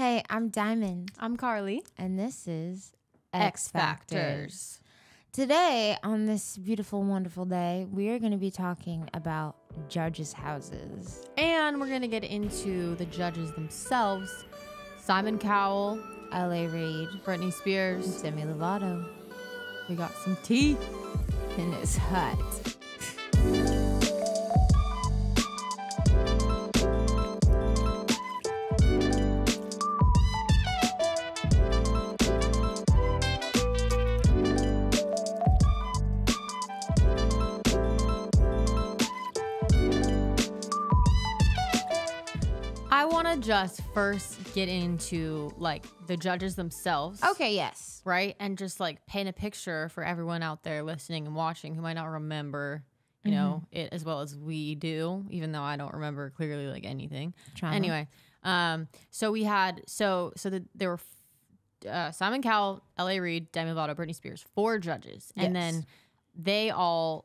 Hey, I'm Diamond, I'm Carly. and this is X Factors. Today, on this beautiful, wonderful day, we are going to be talking about judges' houses. And we're going to get into the judges themselves. Simon Cowell, L.A. Reid, Britney Spears. Demi Lovato, We got some tea. and it's hot. I want to just first get into like the judges themselves. Okay, yes. Right? And just like paint a picture for everyone out there listening and watching who might not remember, you know, it as well as we do, even though I don't remember clearly like anything. Trauma. Anyway, so we had there were Simon Cowell, L.A. Reid, Demi Lovato, Britney Spears, 4 judges, and Yes. then they all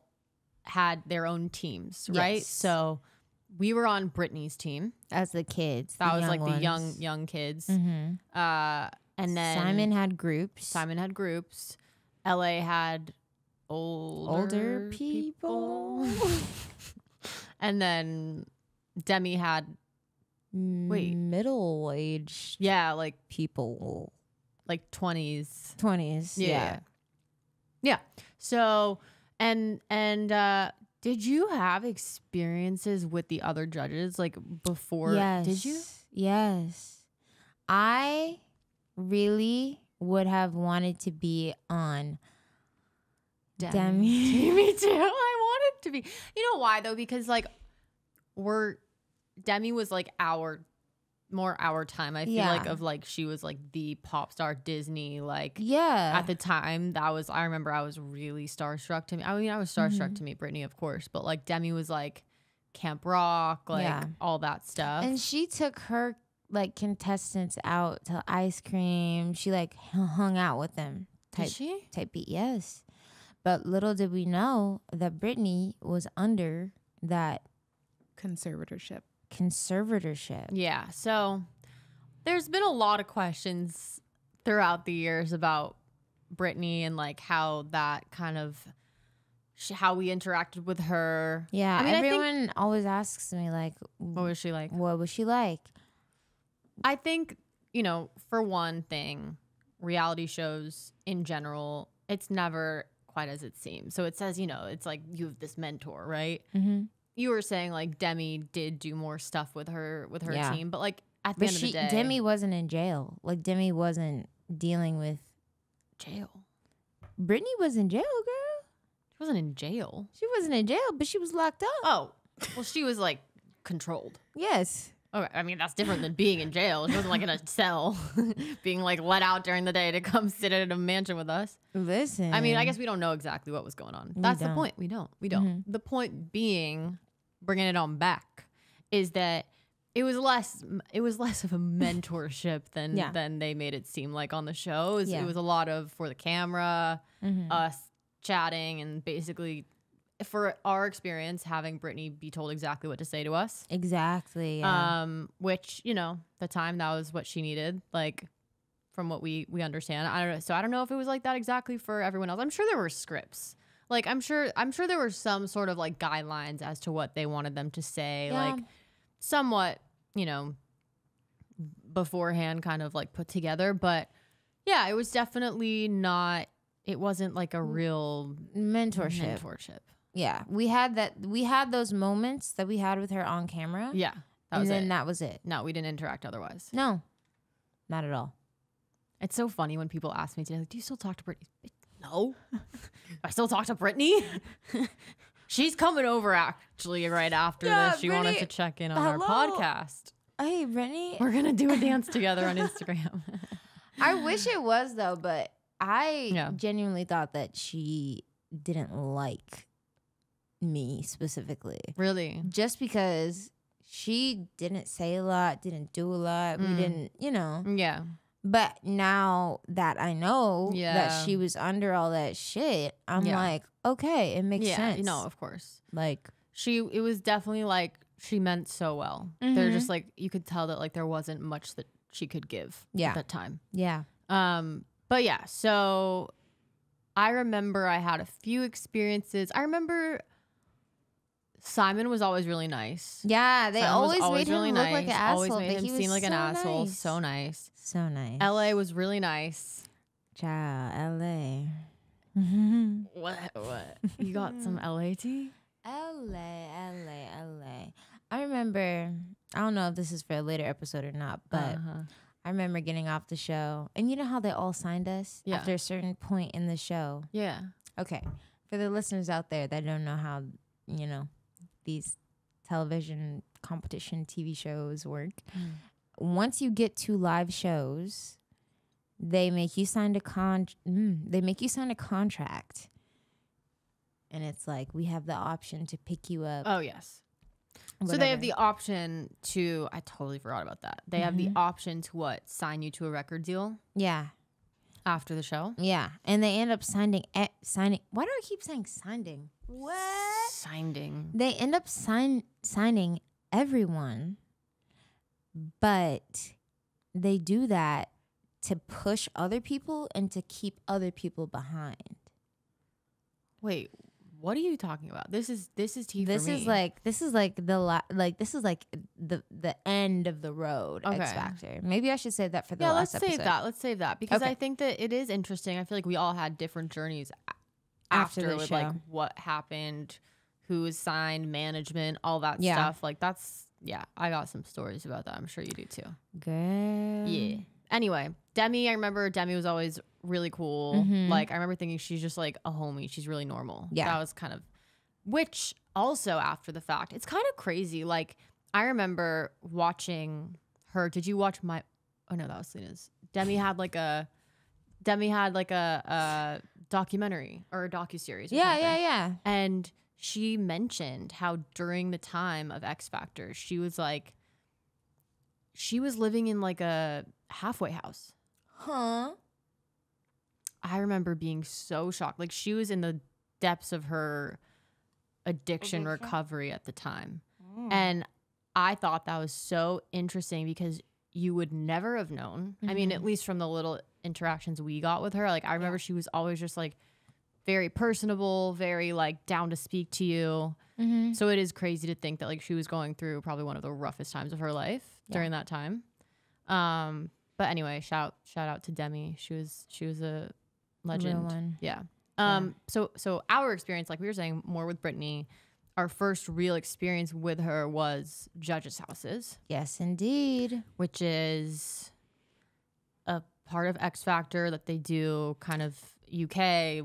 had their own teams, right? Yes. So we were on Britney's team. As the kids. That the was like the ones. young kids. Mhm. And then Simon had groups. Simon had groups. LA had older people. And then Demi had, Wait. Middle-aged yeah, like people. 20s. 20s. Yeah. So, and did you have experiences with the other judges like before? Yes. Did you? Yes. I really would have wanted to be on Demi. Me too. I wanted to be. You know why though? Because like Demi was like our time. I feel Yeah. like of like she was like the pop star Disney like Yeah. at the time. I remember I was really starstruck to me. I mean, I was starstruck to meet Britney, of course, but like Demi was like Camp Rock, like Yeah. all that stuff. And she took her like contestants out to ice cream. She like hung out with them. Did she? Type beat, yes. But little did we know that Britney was under that Conservatorship. conservatorship. Yeah. So there's been a lot of questions throughout the years about Britney and like how that kind of how we interacted with her. Yeah, I mean, I think- everyone always asks me like, What was she like? what was she like? I think, you know, for one thing, reality shows in general, it's never quite as it seems. So it says, you know, it's like you have this mentor, right? Mm-hmm. You were saying like Demi did do more stuff with her Yeah. team, but like at the But end of the day, Demi wasn't in jail. Like Demi wasn't dealing with. jail. Britney was in jail, girl. She wasn't in jail. She wasn't in jail, but she was locked up. Oh, well, she was like controlled. Yes. Okay, I mean that's different than being in jail. She wasn't like in a cell, being like let out during the day to come sit at a mansion with us. Listen. I mean, I guess we don't know exactly what was going on. That's the don't. point. We don't. The point being, bringing it on back, is that it was less of a mentorship than Yeah. than they made it seem like on the show. Yeah. It was a lot of for the camera, Mhm. us chatting, and basically, for our experience, having Britney be told exactly what to say to us. Exactly. Yeah. Which, you know, the time that was what she needed, like from what we understand. I don't know. So I don't know if it was like that exactly for everyone else. I'm sure there were scripts. Like I'm sure there were some sort of like guidelines as to what they wanted them to say, Yeah. like somewhat, you know, beforehand kind of like put together. But yeah, it was definitely not, it wasn't like a real Mentorship. Yeah. We had those moments that we had with her on camera. Yeah. That And was then it. that was it. No, we didn't interact otherwise. No. Not at all. It's so funny when people ask me today, like, do you still talk to Britney? No. I still talk to Britney? She's coming over actually right after Yeah, this. She wanted Britney, to check in on our hello. podcast. Hey, Brittany. We're going to do a dance together on Instagram. I wish it was though, but I Yeah. genuinely thought that she didn't like me specifically. Really? Just because she didn't say a lot, didn't do a lot. We didn't, you know. Yeah. But now that I know Yeah. that she was under all that shit, I'm Yeah. like, okay, it makes Yeah. sense. No, of course. Like, It was definitely like she meant so well. They're just like, you could tell that like there wasn't much that she could give Yeah. at that time. Yeah. But yeah, so I remember I had a few experiences. I remember Simon was always really nice. Yeah, they Simon was always made him look like an asshole. Always made but him he was seem like an so asshole. nice. So nice. So nice. LA was really nice. Child, LA. What? You got some LA tea? LA. I remember, I don't know if this is for a later episode or not, but I remember getting off the show. And you know how they all signed us Yeah. after a certain point in the show? Yeah. Okay. For the listeners out there that don't know how, these television competition TV shows work, once you get to live shows, they make you sign a contract. And it's like, we have the option to pick you up. Oh, yes. So they have the option to, I totally forgot about that. They have the option to sign you to a record deal Yeah. after the show. Yeah. And they end up signing. Why do I keep saying signing? What? Signing. They end up signing everyone. But they do that to push other people and to keep other people behind. Wait, what are you talking about? This is tea for me. This is like the end of the road. Okay. X Factor. Maybe I should say that for the last let's episode. Let's save that because Okay. I think that it is interesting. I feel like we all had different journeys After after the with show. like what happened, who was signed, management, all that Yeah. stuff. Like I got some stories about that. I'm sure you do too. Girl. Yeah. Anyway, Demi, I remember Demi was always really cool. Like I remember thinking she's just like a homie. She's really normal. Yeah. That was kind of, which also after the fact, it's kind of crazy. Like I remember watching her. Did you watch oh no, that was Selena's. Demi had like a documentary or a docuseries. Yeah. And she mentioned how during the time of X Factor, she was living in like a halfway house. Huh? I remember being so shocked. Like she was in the depths of her addiction recovery at the time. And I thought that was so interesting because you would never have known. I mean, at least from the little interactions we got with her. Like I remember she was always just like very personable, very like down to speak to you. So it is crazy to think that like she was going through probably one of the roughest times of her life during that time. But anyway, shout out to Demi. She was a legend. Real one. Yeah. So our experience, like we were saying, more with Brittany, our first real experience with her was Judges' Houses, Yes, indeed. which is a part of X Factor that they do kind of UK,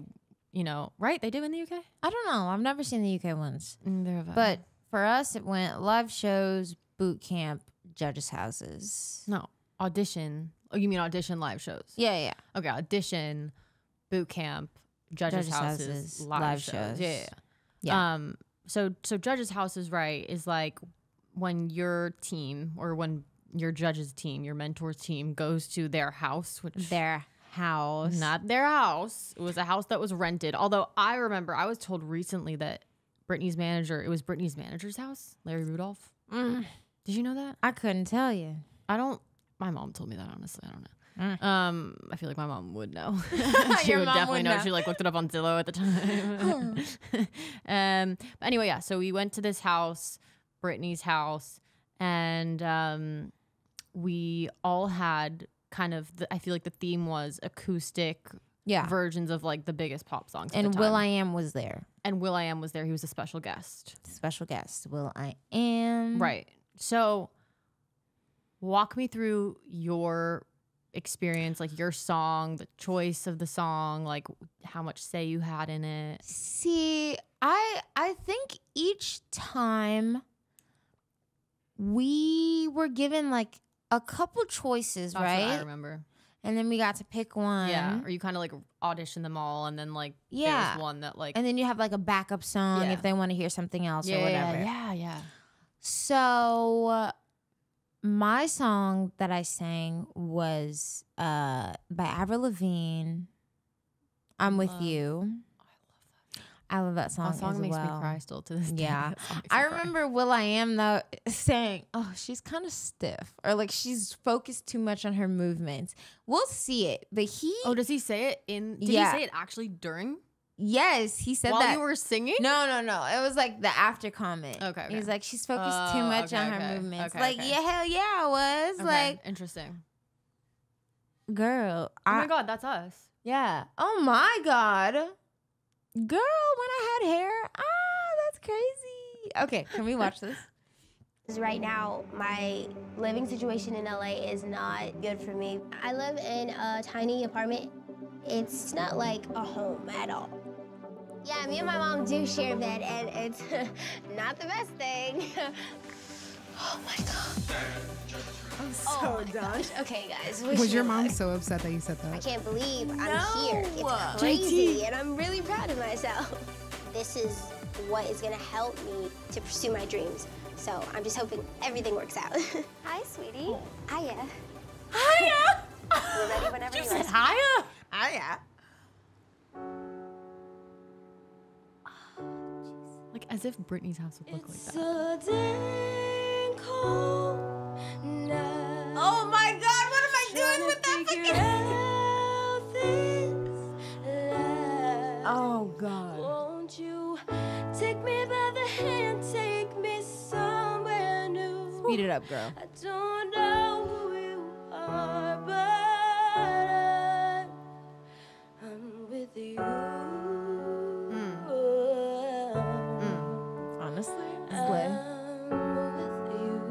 right? They do in the UK? I don't know. I've never seen the UK ones. But But for us, it went live shows, boot camp, judges' houses. no, audition. Oh, you mean audition live shows? Yeah. Okay, audition, boot camp, Judges' Houses, live shows. Yeah. Yeah. So Judges' Houses, right, is like when your team or when your judges team, your mentors team goes to their house, which Their house. not their house. It was a house that was rented. Although I remember I was told recently that Brittany's manager's house, Larry Rudolph. Did you know that? I couldn't tell you. My mom told me that, honestly. I don't know. I feel like my mom would know. She Your would mom definitely would know. know. She like looked it up on Zillow at the time. But anyway, yeah. So we went to this house, Brittany's house, and we all had kind of. I feel like the theme was acoustic Yeah. versions of like the biggest pop songs. at And the Will time. I Am was there. And Will I Am was there. He was a special guest. Special guest. Will I Am. Right. So walk me through your experience, like your song, the choice of the song, like how much say you had in it. See, I think each time we were given like a couple choices, That's what I right? remember. And then we got to pick one. Yeah. Or you kind of like audition them all and then like there Yeah. was one that like And then you have like a backup song Yeah. if they want to hear something else or whatever. Yeah. So my song that I sang was by Avril Lavigne. I'm with Love. you. I love I love that song. That song as makes well. me cry still to this day. Yeah. That song makes me I cry. remember Will.i.am though saying, "Oh, she's kind of stiff," or like she's focused too much on her movements. We'll see it, but he, Oh, does he say it in? Did Yeah. he say it actually during? yes, he said While that. you were singing? No. It was like the after comment. Okay, He was okay. like, she's focused too Oh, much on okay, her okay, movements. okay, Like, okay. yeah, hell yeah, I was. Okay, Like, interesting. girl, Oh my god, that's us. yeah. Oh my God. Girl, when I had hair, that's crazy. Okay, can we watch this? Because right now, my living situation in LA is not good for me. I live in a tiny apartment. It's not like a home at all. Yeah, me and my mom do share a bed, and it's not the best thing. Oh my God. I'm Oh my gosh. Okay, guys. wish Was me your luck. mom so upset that you said I that? can't believe I'm No. here. It's crazy, and I'm really proud of myself. This is what is gonna help me to pursue my dreams. So I'm just hoping everything works out. Hi, sweetie. Hiya. Hiya. We're ready whenever you are. Hiya. Hiya. Like as if Britney's house would look like that. Oh my God, what am I doing with that fucking... Oh God. Won't you take me by the hand, take me somewhere new? Speed it up, girl. I don't know who you are, but I'm with you. Honestly, slay. I'm with you.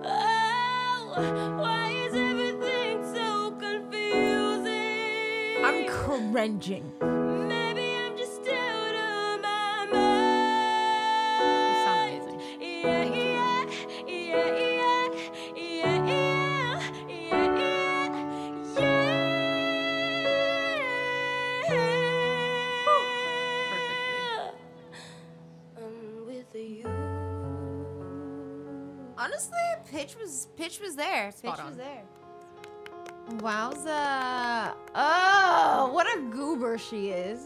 Oh, why is everything so confusing? I'm cringing. Maybe I'm just out of my You sound mind. amazing. Yeah, yeah, yeah, Perfectly. I'm with you. Honestly, pitch was there. Spot pitch was on. there. Wowza. Oh, what a goober she is.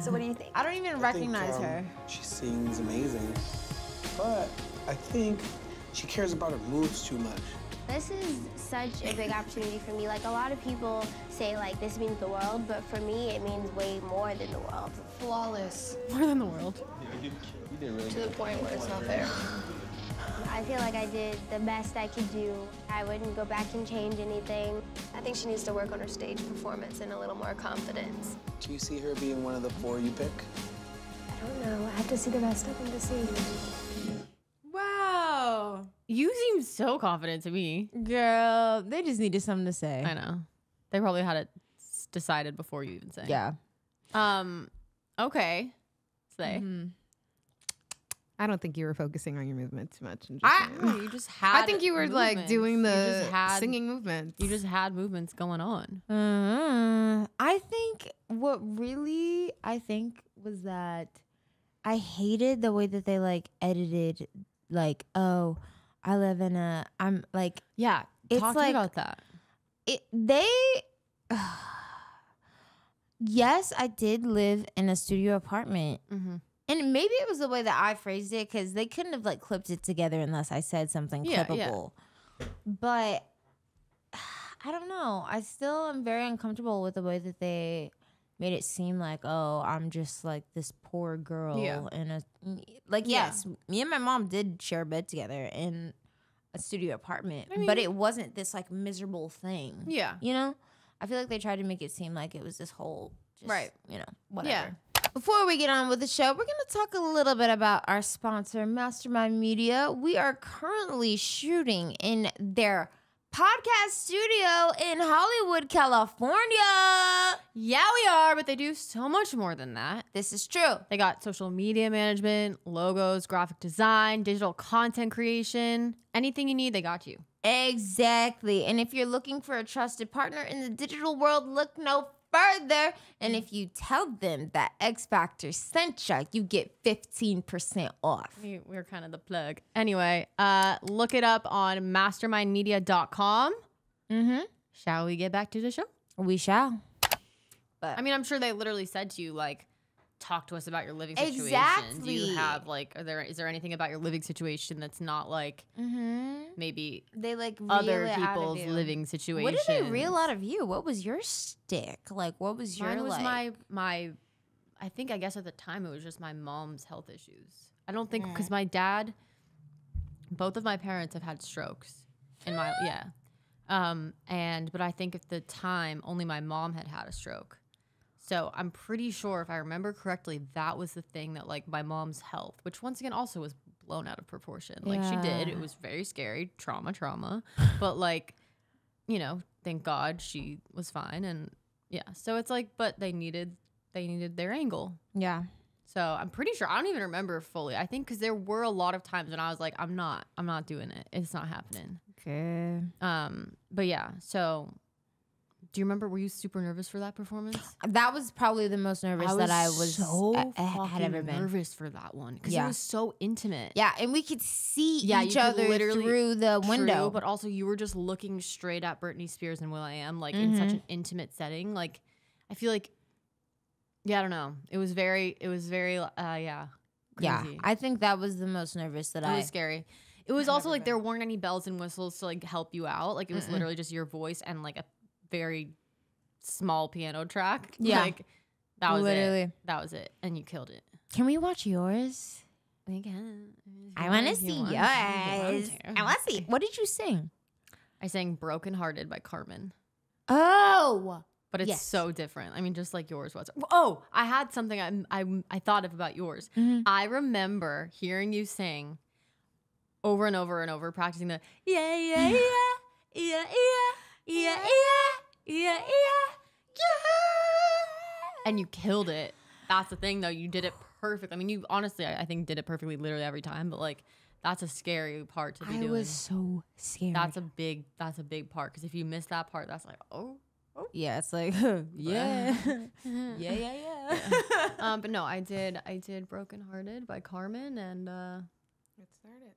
So what do you think? I don't even recognize her. She sings amazing, but I think she cares about her moves too much. This is such a big opportunity for me. Like, a lot of people say, like, this means the world, but for me, it means way more than the world. Flawless More than the world. to the point where it's not fair. I feel like I did the best I could do. I wouldn't go back and change anything. I think she needs to work on her stage performance and a little more confidence. Do you see her being one of the 4 you pick? I don't know. I have to see the rest of them to see. Wow. You seem so confident to me. Girl, they just needed something to say. I know. They probably had it decided before you even sang. Yeah. Okay. Slay. I don't think you were focusing on your movement too much. I'm just I- saying. No, you just had. I think you were like movements. doing You the just had, singing movements. You just had movements going on. I think what really was that I hated the way that they like edited, like, oh, I'm like, Yeah. It's Talk to me like- about that. yes, I did live in a studio apartment. Mm-hmm. And maybe it was the way that I phrased it, because they couldn't have like clipped it together unless I said something Yeah, clippable. But I don't know. I still am very uncomfortable with the way that they made it seem like, oh, I'm just like this poor girl Yeah. in a like. Yeah. Yes, me and my mom did share a bed together in a studio apartment, I mean- but it wasn't this like miserable thing. Yeah. You know, I feel like they tried to make it seem like it was this whole, just, Right. You know, whatever. Yeah. Before we get on with the show, we're going to talk a little bit about our sponsor, Mastermind Media. We are currently shooting in their podcast studio in Hollywood, California. Yeah, we are, but they do so much more than that. This is true. They got social media management, logos, graphic design, digital content creation. Anything you need, they got you. Exactly. And if you're looking for a trusted partner in the digital world, look no further. And if you tell them that X Factor sent you, you get 15% off. We're kind of the plug. Anyway, look it up on mastermindmedia.com. Mm-hmm. Shall we get back to the show? We shall. But I mean, I'm sure they literally said to you, like, talk to us about your living situation. Do Exactly. you have, like, is there anything about your living situation that's not, like, maybe they like other reel it out of people's you. living situations? What did they reel out of you? What was your stick? Like, what was your Mine was like? my I guess at the time it was just my mom's health issues. I don't think because my dad, both of my parents have had strokes in my but I think at the time only my mom had a stroke. So I'm pretty sure if I remember correctly, that was the thing that like my mom's health, which once again also was blown out of proportion. Like she did, it was very scary, trauma, but like, you know, thank God she was fine. And yeah, so it's like, but they needed their angle. Yeah. So I'm pretty sure, I don't even remember fully. I think because there were a lot of times when I was like, I'm not doing it. It's not happening. Okay. But yeah, so do you remember, were you super nervous for that performance? That was probably the most nervous that I was so had ever been. nervous for that one because Yeah. it was so intimate. Yeah, and we could see Yeah, each you could other literally- through the window. True, but also you were just looking straight at Britney Spears and will.i.am, like in such an intimate setting. Like, I feel like, yeah, I don't know. It was very, yeah. Yeah, Crazy. I think that was the most nervous that It I was scary. It was also like there weren't any bells and whistles to like help you out. Like it was literally just your voice and like a very small piano track. Yeah. Like that was Literally. it. That was it. And you killed it. Can we watch yours? We can. I want to see yours. I want to see. What did you sing? I sang Broken Hearted by Carmen. Oh, But it's Yes. so different. I mean, just like yours was. Oh, I had something I thought of about yours. I remember hearing you sing over and over and over, practicing the yeah, yeah, yeah, yeah, yeah, yeah, and you killed it. That's the thing, though. You did it perfect. I mean, you honestly, I think, did it perfectly literally every time. But like, that's a scary part to be I doing. was so scared. That's a big part because if you miss that part, that's like, oh. Yeah, it's like yeah, yeah. But no, I did Broken Hearted by Carmen and Let's start it.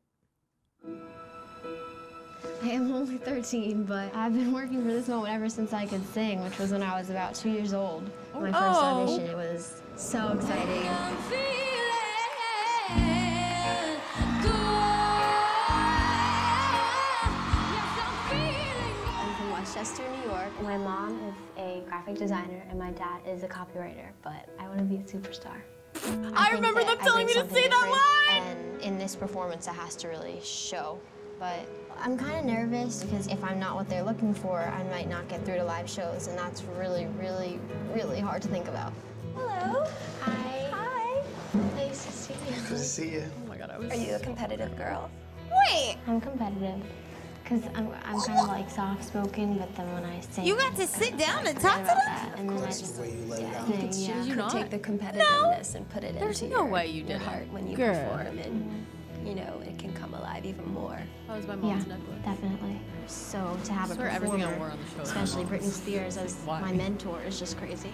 I am only 13, but I've been working for this moment ever since I could sing, which was when I was about 2 years old. My first audition, it was so exciting. I'm from Westchester, New York. My mom is a graphic designer and my dad is a copywriter, but I want to be a superstar. I remember them telling me to say that line. And in this performance, it has to really show. But I'm kind of nervous because if I'm not what they're looking for, I might not get through to live shows, and that's really, really, really hard to think about. Hello. Hi. Hi. Nice to see you. Good to see you. Oh my God, I was. Are you a competitive girl? Wait, I'm competitive because I'm kind of like soft-spoken, but then when I sing, you got to sit down and talk to them? and then I That's just the way you let it out. sing, yeah. Did you not? Take the competitiveness and put it There's into no your, way you your did it. heart when you Girl. perform, and you know it can come alive even more. That was my Yeah, mom's necklace. definitely. So to have I a swear everything I performer, wore on the show. especially Britney Spears as Why? my mentor, is just crazy.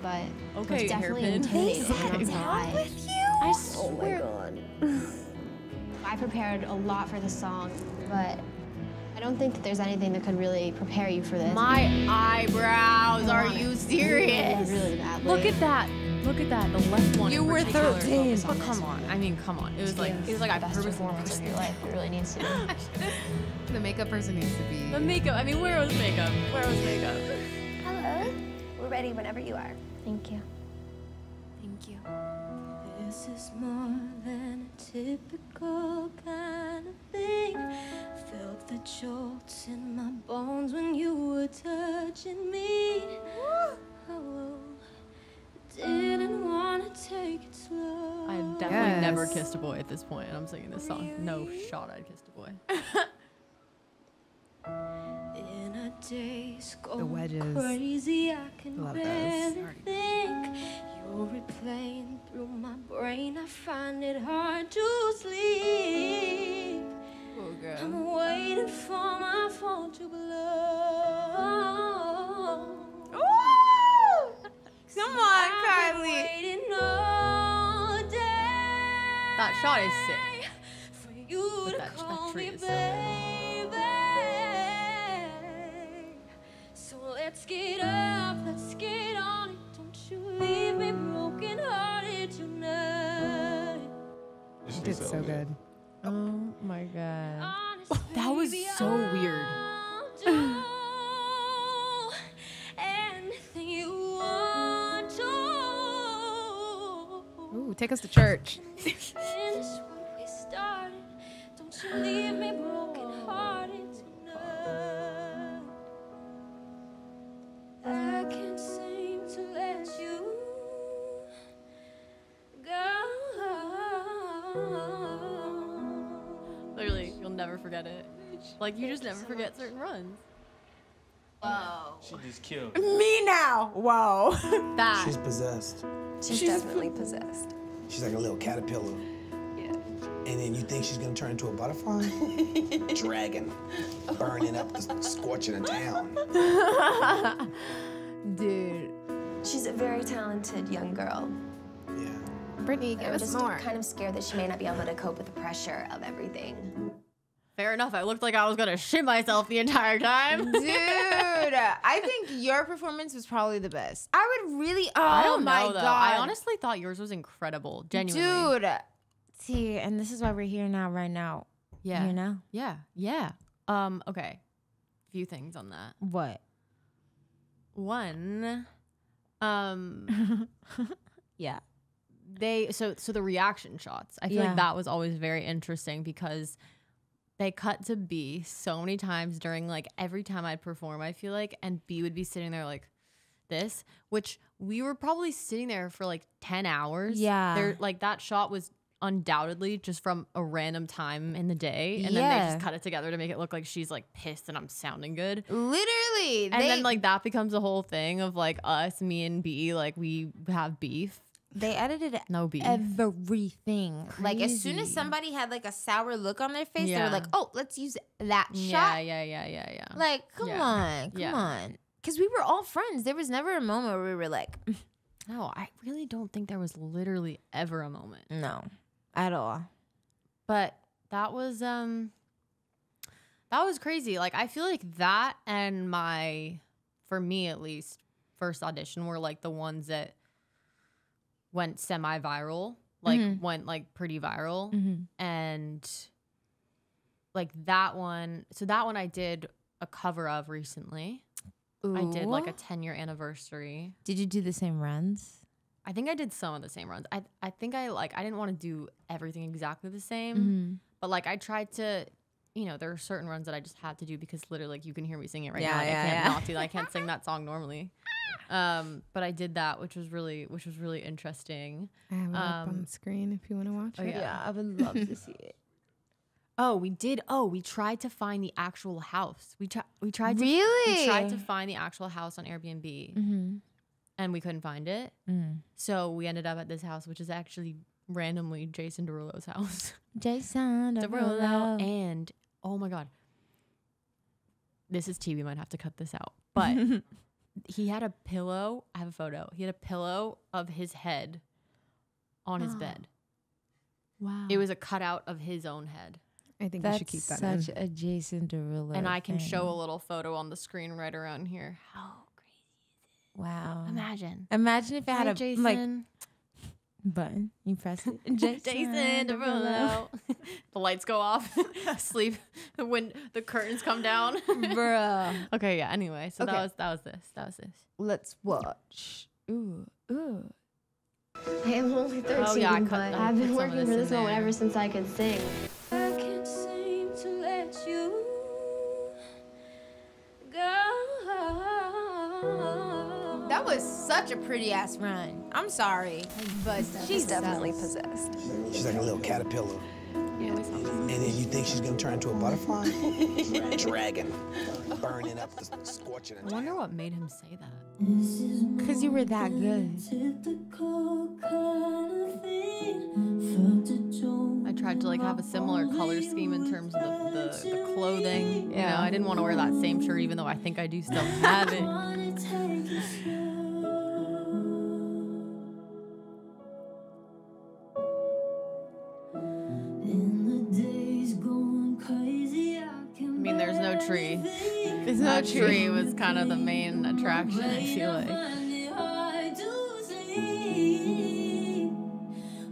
But Okay, it's definitely hairpin. intimidating. and that's why I swear. God. I prepared a lot for the song, but I don't think that there's anything that could really prepare you for this. My eyebrows. Are you serious? Really badly. Look at that. Look at that. The left one. You in were particular. 13. But come on. I mean, come on. It was like I best purposely. performance of your life. It really needs to be. The makeup person needs to be. The makeup. I mean, where was makeup? Where was makeup? Hello. We're ready whenever you are. Thank you. Thank you. This is more than a typical kind of thing. Felt the jolts in my bones when you were touching me. Oh, didn't want to take it slow. I had definitely never Yes. kissed a boy at this point, and I'm singing this song. No shot I'd kissed a boy. In a daze The going wedges. crazy, I can Love those. barely think. You're replaying through my brain. I find it hard to sleep. Oh, girl. I'm waiting for my phone to blow. Come on, I've been Carly. waiting all day That shot is sick. for you But to that call tree me is so baby. So let's get up, let's get on it So good. Oh my god. That was so weird. Anything you want to. Ooh, take us to church. Finish what we started. Don't you leave me broken hearted tonight. I can't seem to let you go. Literally, you'll never forget it. Like, you just never forget certain runs. She just killed. Me now. Whoa. That. She's possessed. She's definitely possessed. She's like a little caterpillar. Yeah. And then you think she's gonna turn into a butterfly? Dragon. Burning up, scorching a town. Dude. She's a very talented young girl. Yeah. Brittany, give I'm us just more. kind of scared that she may not be able to cope with the pressure of everything. Fair enough. I looked like I was gonna shit myself the entire time. Dude, I think your performance was probably the best. I would really. Oh I don't my know, though. god! I honestly thought yours was incredible. Genuinely. Dude. See, and this is why we're here now, right now. Yeah. You know Yeah. Yeah. Okay. Few things on that. what? One. Yeah. So the reaction shots. I feel Yeah. like that was always very interesting because they cut to B so many times during like every time I'd perform, I feel like, and B would be sitting there like this, which we were probably sitting there for like 10 hours. Yeah. There, like that shot was undoubtedly just from a random time in the day. And then they Yeah. just cut it together to make it look like she's like pissed and I'm sounding good. Literally. And then like that becomes a whole thing of like us, me and B, like we have beef. they edited No beef. everything. Like as soon as Crazy. somebody had like a sour look on their face, they Yeah. were like, "Oh, let's use that Yeah, shot." yeah. Like, come Yeah. on, Yeah. come on. Because we were all friends. There was never a moment where we were like, No, I really don't think there was literally ever a moment. no, at all. But that was crazy. Like I feel like that and for me at least, first audition were like the ones that went semi-viral, like went like pretty viral. And like that one, so that one I did a cover of recently. I did like a 10-year anniversary. Did you do the same runs? I think I did some of the same runs. I think I didn't want to do everything exactly the same, but like I tried to, there are certain runs that I just had to do because literally like you can hear me singing it right now. And I can't not do that. I can't sing that song normally. But I did that, which was really interesting. I have it up on the screen if you want to watch it. yeah. I would love to see it. Oh, we did. Oh, we tried to find the actual house. We tried to Really? we tried to find the actual house on Airbnb, and we couldn't find it. So we ended up at this house, which is actually randomly Jason Derulo's house. Jason Derulo. And oh my god, this is tea. We might have to cut this out, but he had a pillow. I have a photo. He had a pillow of his head on his bed. Wow. It was a cutout of his own head. I think That's you should keep that such in. a Jason Derulo. And I can thing. show a little photo on the screen right around here. How crazy. Wow. Imagine. Imagine if it had Hi, a Jason. like button. You press it. Jason Derulo. The lights go off. Sleep. When the curtains come down. Bruh. Okay, yeah. Anyway, so Okay. that was this. Let's watch. Ooh. I am only 13, Oh, yeah, I cut- but I I've been put some of working for this this in moment there. ever since I could sing. I can't seem to let you go. That was such a pretty ass run. I'm sorry, but She's definitely possessed. She's like a little caterpillar. And then you think she's gonna turn into a butterfly? Dragon. Burning up, scorching a I town. wonder what made him say that. because you were that good. I tried to like have a similar color scheme in terms of the clothing. You know, I didn't want to wear that same shirt even though I think I do still have it. I mean, there's no tree. There's no That tree was kind of the main attraction, I feel like.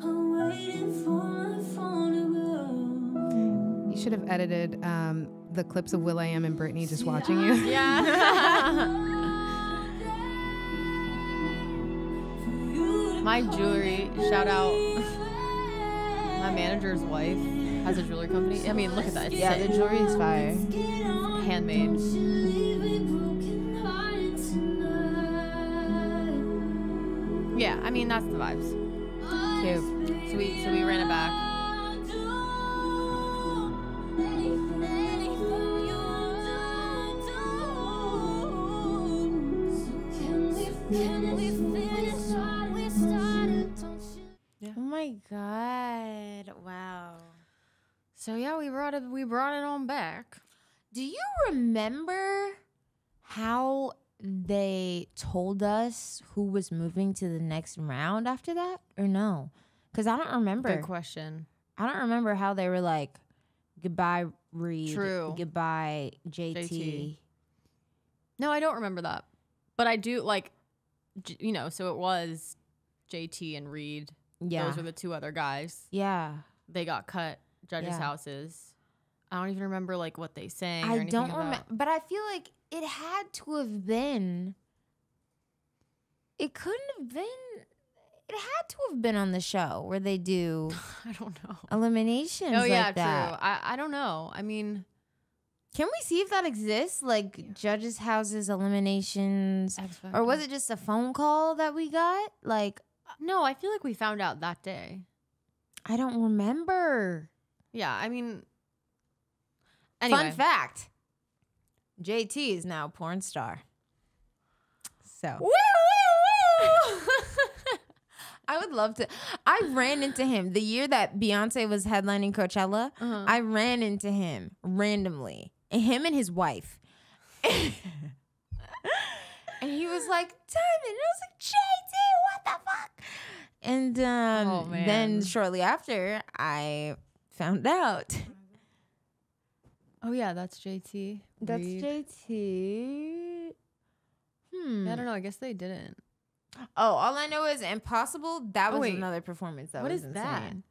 I'm waiting for my phone to edited the clips of Will.i.am and Britney just watching you. Yeah. My jewelry, shout out. My manager's wife has a jewelry company. I mean, look at that. It's Yeah, the jewelry is fire. handmade. Yeah, I mean that's the vibes. Cute. So we ran it back. Oh my god! Wow. So yeah, we brought it on back. Do you remember how they told us who was moving to the next round after that, or no? Because I don't remember. Good question. I don't remember how they were like, goodbye Reed, True. goodbye JT. No, I don't remember that, but I do like, you know. So it was JT and Reed. Yeah, Those were the two other guys. yeah. They got cut judges' Yeah. houses. I don't even remember like what they sang. Or I anything don't of remember, that. but I feel like it had to have been. It couldn't have been. It had to have been on the show where they do I don't know. eliminations. Oh yeah, like that. true. I don't know. I mean, Can we see if that exists? Like judges' houses, eliminations, or was it just a phone call that we got? Like, no, I feel like we found out that day. I don't remember. Yeah, I mean, anyway. Fun fact: JT is now a porn star. So. Woo, woo, woo. I would love to. I ran into him the year that Beyonce was headlining Coachella. Uh-huh. I ran into him randomly, and him and his wife. And he was like, Diamond. And I was like, JT, what the fuck? And Oh, man. then shortly after, I found out. Oh yeah, that's JT. That's Reed. JT. I don't know. I guess they didn't. Oh, all I know is Impossible. That was wait. another performance. That What was is that? insane.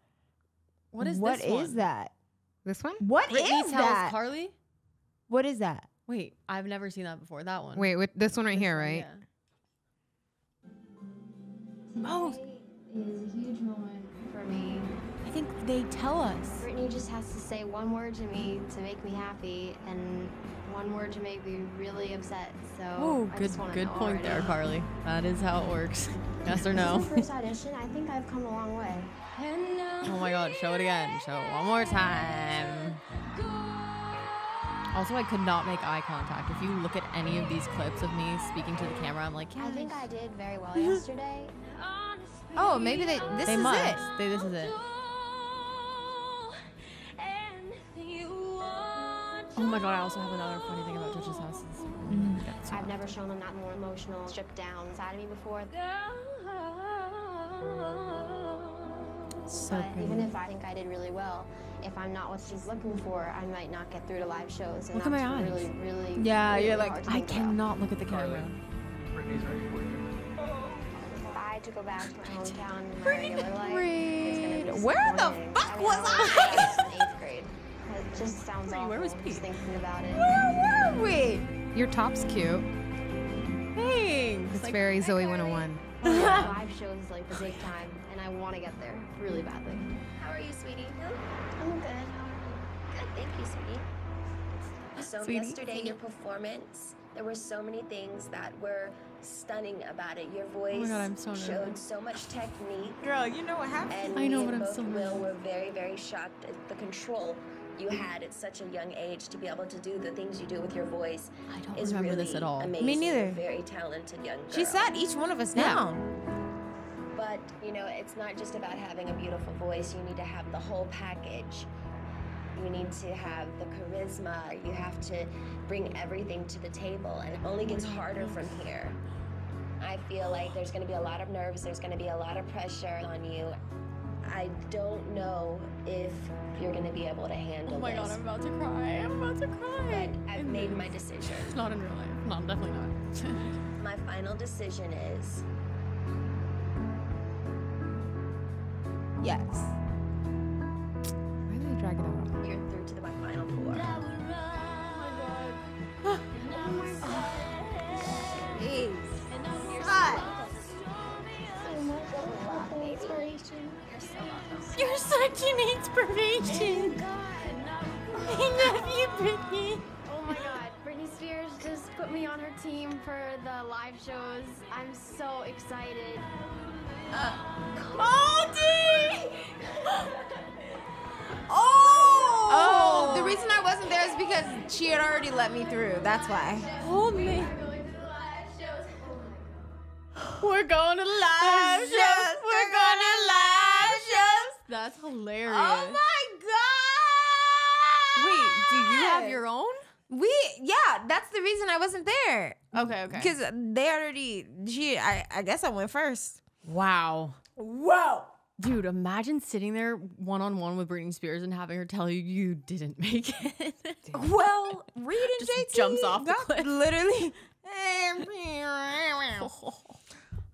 What is What this is one? that? This one? What Britney is tells that? Carly? What is that? Wait, I've never seen that before. That one. Wait, this one right here, This one, right? yeah. Oh, Is a huge moment for me. I think they tell us. Brittany just has to say one word to me to make me happy, and one word to make me really upset. So Oh, I good just wanna good know point already. there, Carly. That is how it works. Yes or This no? is my first audition. I think I've come a long way. Oh my god, show it again. Show it one more time. Also, I could not make eye contact. If you look at any of these clips of me speaking to the camera, I'm like, yeah. I think I did very well yesterday. Oh, maybe this they is must. it. This is it. Oh my god, I also have another funny thing about judges' houses. I've never shown them that more emotional, stripped down side of me before. So But even if I think I did really well, if I'm not what she's looking for, I might not get through to live shows. And Look at that's my eyes. really, really, Yeah, really you're like, hard to I think about. cannot look at the camera. If I had to go back to my hometown in my regular life, it's gonna be Where the disappointing. fuck I mean, was was in 8th grade. It just sounds awful Where was just Pete? thinking about it. Where were we? Your top's cute. Thanks. It's very Zoe 101. Live shows is like the big time, and I want to get there really badly. How are you, sweetie? I'm good. Good, thank you, sweetie. So Sweetie. yesterday, your performance, there were so many things that were stunning about it. Your voice God, I'm so showed nervous. so much technique. Girl, you know what happened? And I know, me but and I'm both so Will nervous. were very, very shocked at the control you had at such a young age to be able to do the things you do with your voice. I don't Is remember really this at all. Amazing. Me neither. You're a very talented young girl. She sat each one of us Yeah. down. But, you know, it's not just about having a beautiful voice. You need to have the whole package. You need to have the charisma. You have to bring everything to the table, and it only gets harder from here. I feel like there's going to be a lot of nerves. There's going to be a lot of pressure on you. I don't know if you're going to be able to handle Oh my god, this. I'm about to cry. I'm about to cry. But I've made my decision. Not in real life. No, definitely not. My final decision is Yes. Why did they drag it out? you're through to my final four. inspiration. I love you, Britney. Oh my God, Britney Spears just put me on her team for the live shows. I'm so excited. Cody! Oh! The reason I wasn't there is because she had already let me through. That's why. Hold me. We're going to live shows. We're going to live shows. That's hilarious. Oh my God! Wait, do you have your own? Yeah, that's the reason I wasn't there. Okay. Because they already, I guess I went first. Wow. Whoa. Dude, imagine sitting there one-on-one with Britney Spears and having her tell you you didn't make it. Well, Reed and Just JT jumps off the got cliff. literally.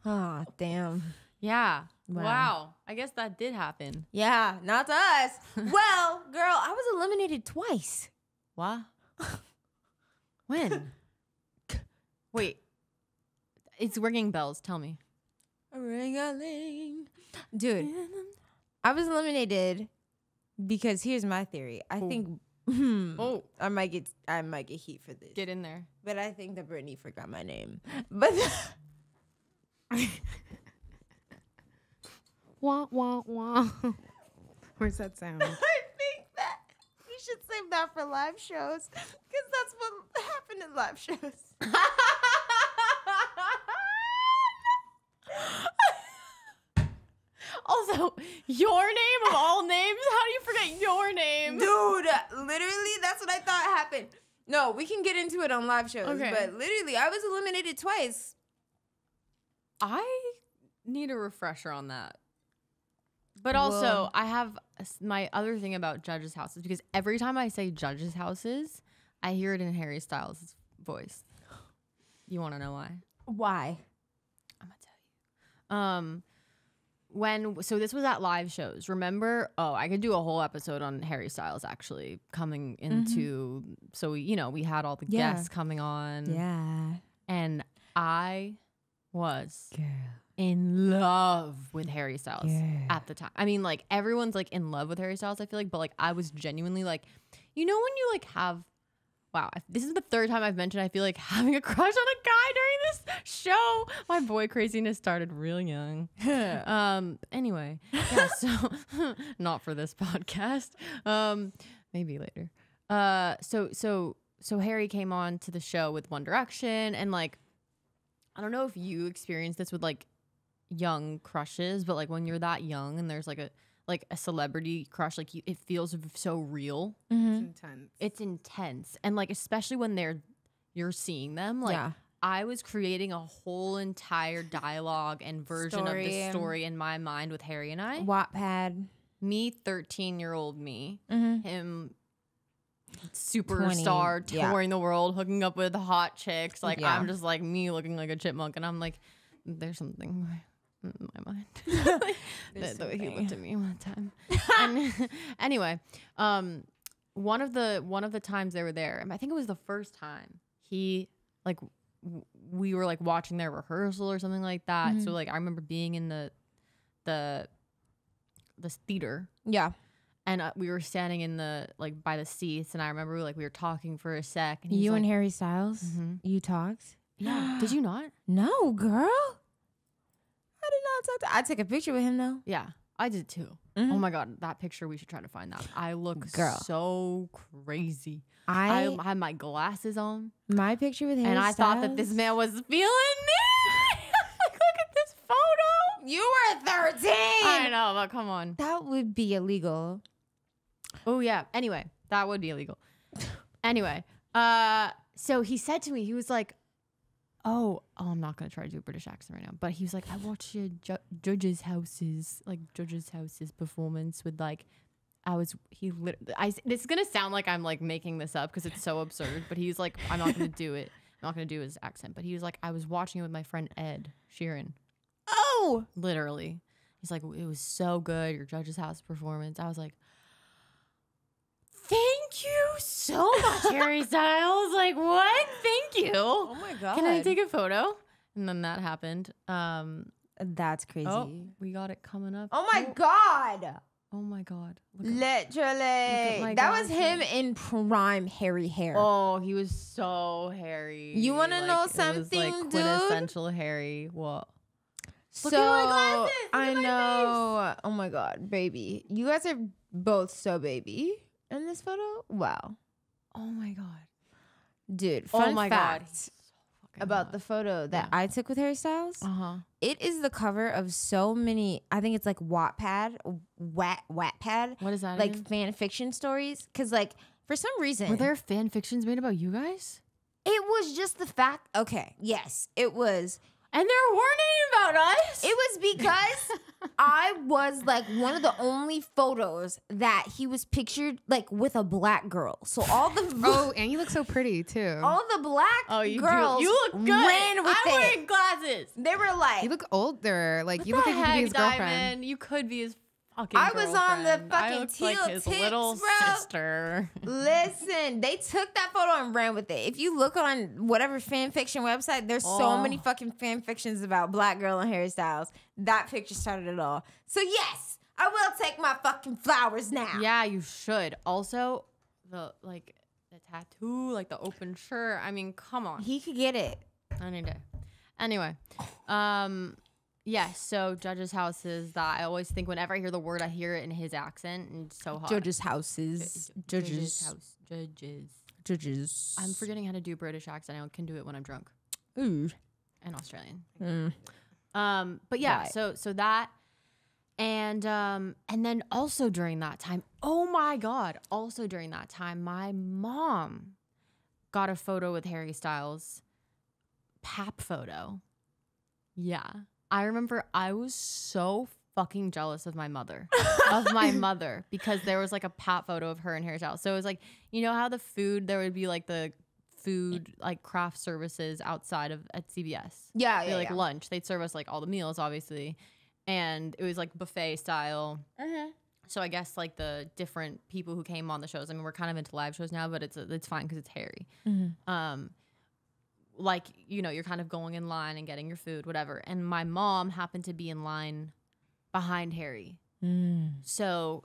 Oh, damn. Yeah. Wow. Wow. I guess that did happen. Yeah, not to us. Well, girl, I was eliminated twice. What? When? Wait. It's ringing bells. Tell me. Ring-a-ling. Dude, I was eliminated because here's my theory. I think I might get heat for this. Get in there. But I think that Britney forgot my name. But Wah, wah, wah. Where's that sound? I think that we should save that for live shows because that's what happened in live shows. Also, your name of all names? How do you forget your name? Dude, literally, that's what I thought happened. No, we can get into it on live shows. Okay. But literally, I was eliminated twice. I need a refresher on that. But also, I have my other thing about Judges' houses because every time I say Judges' houses, I hear it in Harry Styles' voice. You want to know why? Why? I'm gonna tell you. So this was at live shows. Remember? Oh, I could do a whole episode on Harry Styles actually coming into. So we had all the guests coming on. Yeah. And I was in love with Harry Styles at the time. I mean, like everyone's like in love with Harry Styles, I feel like, but like I was genuinely like, when you like have, wow, this is the third time I've mentioned I feel like having a crush on a guy during this show. My boy craziness started real young. Anyway, yeah, so not for this podcast. Maybe later. So Harry came on to the show with One Direction, and like, I don't know if you experienced this with like young crushes, but like when you're that young and there's like a celebrity crush, like it feels so real. It's intense. And like, especially when you're seeing them, like I was creating a whole entire dialogue and version of the story in my mind with Harry and I. Wattpad. Me, 13-year-old me, him superstar, touring the world, hooking up with hot chicks. Like I'm just like me looking like a chipmunk, and I'm like, there's something in my mind. the way he looked at me one time. And anyway, one of the times they were there, and I think it was the first time we were like watching their rehearsal or something like that. So like I remember being in the theater. Yeah. And we were standing in by the seats, and I remember we were talking for a sec. And you and Harry Styles, you talked? Yeah. Did you not? No, girl. I did not talk to. I took a picture with him though. Yeah, I did too. Oh my God, that picture, we should try to find that. I look so crazy. I had my glasses on. My picture with Harry Styles. And I thought that this man was feeling me. Like, look at this photo. You were 13. I know, but come on. That would be illegal. Oh yeah. Anyway, that would be illegal. Anyway, so he said to me, he was like, oh, I'm not gonna try to do a British accent right now, but he was like, I watched your Judges' Houses performance with like, this is gonna sound like I'm like making this up because it's so absurd, but he's like, I'm not gonna do it. I'm not gonna do his accent, but he was like, I was watching it with my friend Ed Sheeran. Oh, literally. He's like, it was so good, your Judges' House performance. I was like, thank you so much, Harry Styles. Like, what? Thank you. Oh my God. Can I take a photo? And then that happened. That's crazy. Oh, we got it coming up. Oh my God. Oh my God. Literally. my That was gosh. him in prime hairy hair. Oh, he was so hairy. You wanna know it was, something, like, dude? quintessential hairy. What? So Look at my glasses. Look I at my know. Oh my God, baby. You guys are both so baby in this photo. Wow. Oh my God. Dude, fun my fact God. He's so fucking about hot. the photo that I took with Harry Styles. Uh-huh. It is the cover of so many, I think it's like Wattpad. What is that Like again? fan fiction stories. Because like for some reason. Were there fan fictions made about you guys? It was just the fact. Okay, yes, it was. And there weren't any about us. It was because I was like one of the only photos that he was pictured like with a black girl. So all the Oh, and you look so pretty too. all the black you girls do. You look good. ran with I'm it. wearing glasses. They were like, You look older. Like you What look the like you could be heck, his girlfriend. Diamond? You could be his fucking I was on the girlfriend. I fucking looked like teal his tips, little bro. sister. listen, they took that photo and ran with it. If you look on whatever fan fiction website, there's so many fucking fan fictions about Black Girl and Harry Styles. That picture started it all. So yes, I will take my fucking flowers now. Yeah, you should. Also, the tattoo, like the open shirt. I mean, come on. He could get it. Any day. Anyway, yes. So Judge's house is that I always think whenever I hear the word, I hear it in his accent, and it's so hot. Judge's houses. Judge's house. Judges. Judges. I'm forgetting how to do British accent. I can do it when I'm drunk Ooh. and Australian. Mm. But yeah, Right. so that and then also during that time, oh my God, also during that time, my mom got a photo with Harry Styles, pap photo. Yeah. I remember I was so fucking jealous of my mother, because there was like a pap photo of her and Harry Styles. So it was like, you know how the food, there would be like the food, like craft services outside of at CBS. Yeah, They, like lunch. They'd serve us like all the meals, obviously. And it was like buffet style. So I guess like the different people who came on the shows. I mean, we're kind of into live shows now, but it's fine because it's Harry. Like, you know, you're kind of going in line and getting your food, whatever. And my mom happened to be in line behind Harry. So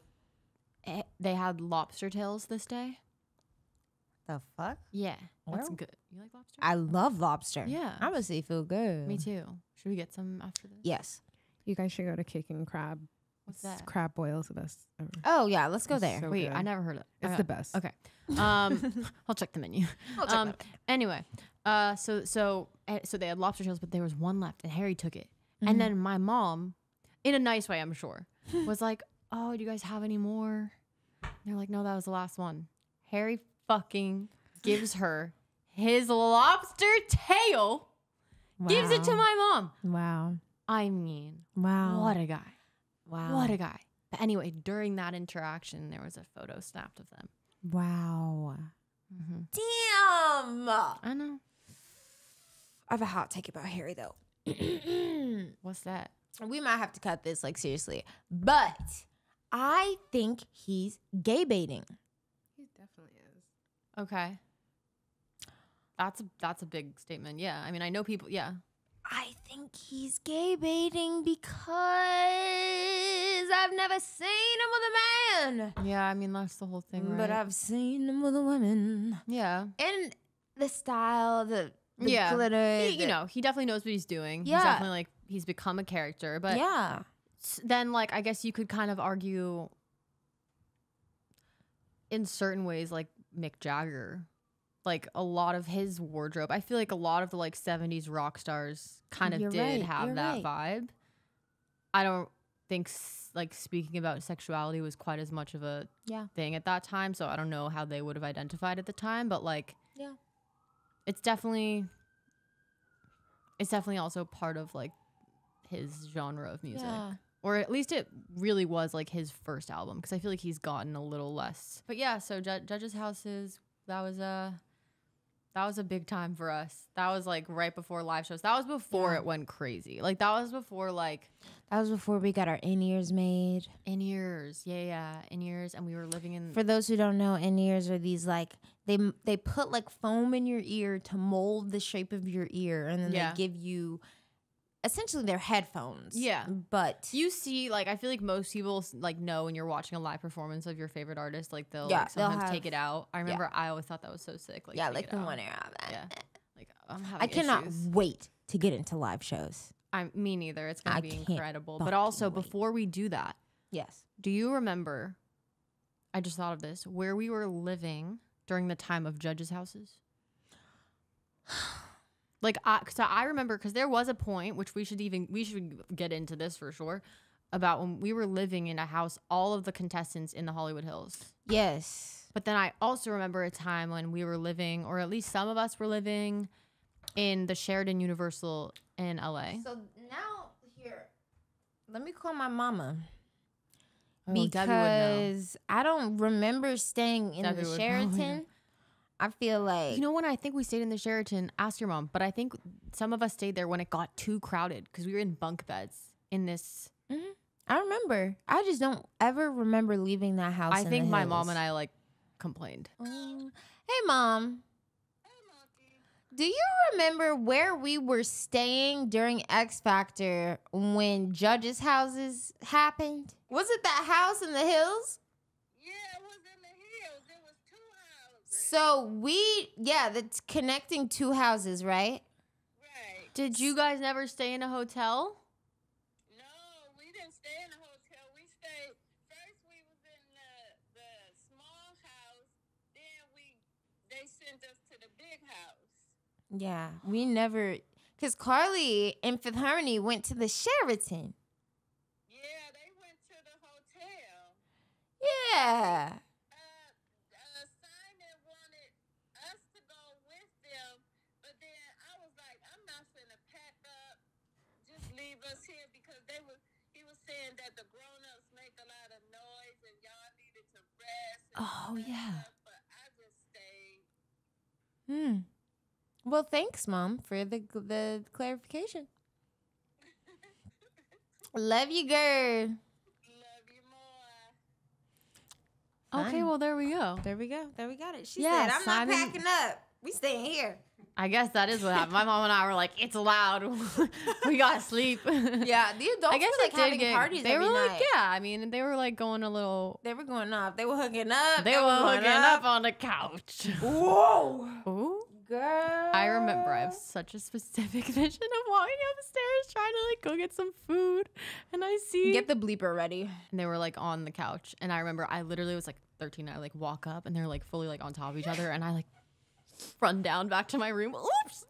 they had lobster tails this day. The fuck? Yeah, that's Well, good. You like lobster? I love lobster. Yeah. I'm a seafood girl. Me too. Should we get some after this? Yes. You guys should go to Cake and Crab. What's that? Crab boil's the best ever. Oh yeah, let's go It's there. so Wait, good. I never heard of it. It's the best. Okay. I'll check the menu. Anyway, so they had lobster tails, but there was one left, and Harry took it. And then my mom, in a nice way, I'm sure, was like, "Oh, do you guys have any more?" And they're like, "No, that was the last one." Harry fucking gives her his lobster tail, gives it to my mom. Wow. I mean, Wow. what a guy. Wow. What a guy. But anyway, during that interaction, there was a photo snapped of them. Wow. Mm-hmm. Damn. I know. I have a hot take about Harry though. What's that? We might have to cut this like seriously, but I think he's gay baiting. He definitely is. Okay. That's a big statement. Yeah. I mean, I know people. Yeah. I think he's gay baiting because I've never seen him with a man, Yeah. I mean, that's the whole thing, right? but I've seen him with a woman. yeah. And the style, the Yeah. glitter, He, you know, he definitely knows what he's doing. Yeah. He's definitely like, he's become a character. But yeah. then, like, I guess you could kind of argue in certain ways, like Mick Jagger. Like a lot of his wardrobe, I feel like a lot of the like 70s rock stars kind of You're did right, have you're that right. vibe. I don't think like speaking about sexuality was quite as much of a Yeah. thing at that time, so I don't know how they would have identified at the time, but like Yeah. it's definitely also part of like his genre of music. Yeah. Or at least it really was like his first album, because I feel like he's gotten a little less. But yeah, so Judge's Houses, that was a big time for us. That was like right before live shows. That was before it went crazy. Like that was before like That was before we got our in-ears made. in-ears. Yeah, in-ears. And we were living in For those who don't know, in-ears are these like they put like foam in your ear to mold the shape of your ear, and then Yeah. they give you essentially they're headphones. Yeah. But You see, like, I feel like most people like know when you're watching a live performance of your favorite artist, like they'll Yeah, like, sometimes they'll take have- it out. I remember I always thought that was so sick. Like, yeah, take like it the out. one era. Yeah. Like, I'm having I cannot issues. wait to get into live shows. Me neither. It's gonna I be can't incredible. But fucking also, wait. before we do that, Yes. do you remember? I just thought of this. Where we were living during the time of judges' houses. Like, so I remember because there was a point which we should get into this for sure about when we were living in a house, all of the contestants in the Hollywood Hills. Yes. But then I also remember a time when we were living, or at least some of us were living, in the Sheraton Universal in LA. So now here, let me call my mama. Oh, Debbie would know. Because I don't remember staying in Debbie the would probably know. Sheraton. I feel like You know when I think we stayed in the Sheraton, ask your mom, but I think some of us stayed there when it got too crowded because we were in bunk beds in this. I remember. I just don't ever remember leaving that house. I think my mom and I like complained. Hey, Mom. Do you remember where we were staying during X Factor when judges' houses happened? Was it that house in the hills? Yeah, it was in the hills. It was 2 houses. So that's connecting 2 houses, right? Right. Did you guys never stay in a hotel? No, we didn't stay in a hotel. We stayed, first we was in the small house, then they sent us to the big house. Yeah, we never, because Carly and Fifth Harmony went to the Sheraton. Yeah, they went to the hotel. Yeah. Simon wanted us to go with them, but then I was like, I'm not finna pack up, just leave us here because he was saying that the grown-ups make a lot of noise and y'all needed to rest. Oh, yeah. But I just stayed. Well, thanks, Mom, for the clarification. Love you, girl. Love you more. Okay, well, there we go. There we go. There we got it. She Yeah, said, I'm Simon- not packing up. We staying here. I guess that is what happened. My mom and I were like, it's loud. We gotta sleep. Yeah, the adults I guess were like it did having get, parties they every were night. like, yeah, I mean, they were like going a little. They were going up. They were hooking up. They were hooking up on the couch. Whoa. Ooh. Girl. I remember I have such a specific vision of walking up the stairs trying to like go get some food. And I see. Get the bleeper ready. And they were like on the couch. And I remember I literally was like 13. I like walk up and they're like fully like on top of each other. And I like run down back to my room. Oops.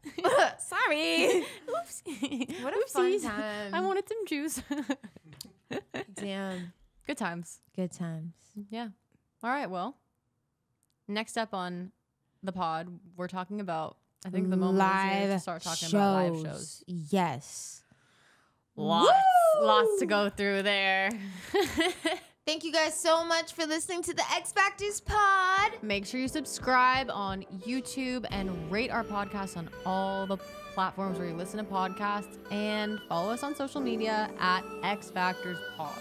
Sorry. Oops. What a fun time. I wanted some juice. Damn. Good times. Good times. Yeah. All right. Well, next up on the pod, we're talking about, I think the moment is here to start talking about live shows. Yes. Lots to go through there. Thank you guys so much for listening to the X Factors pod. Make sure you subscribe on YouTube and rate our podcast on all the platforms where you listen to podcasts, and follow us on social media at X Factors Pod.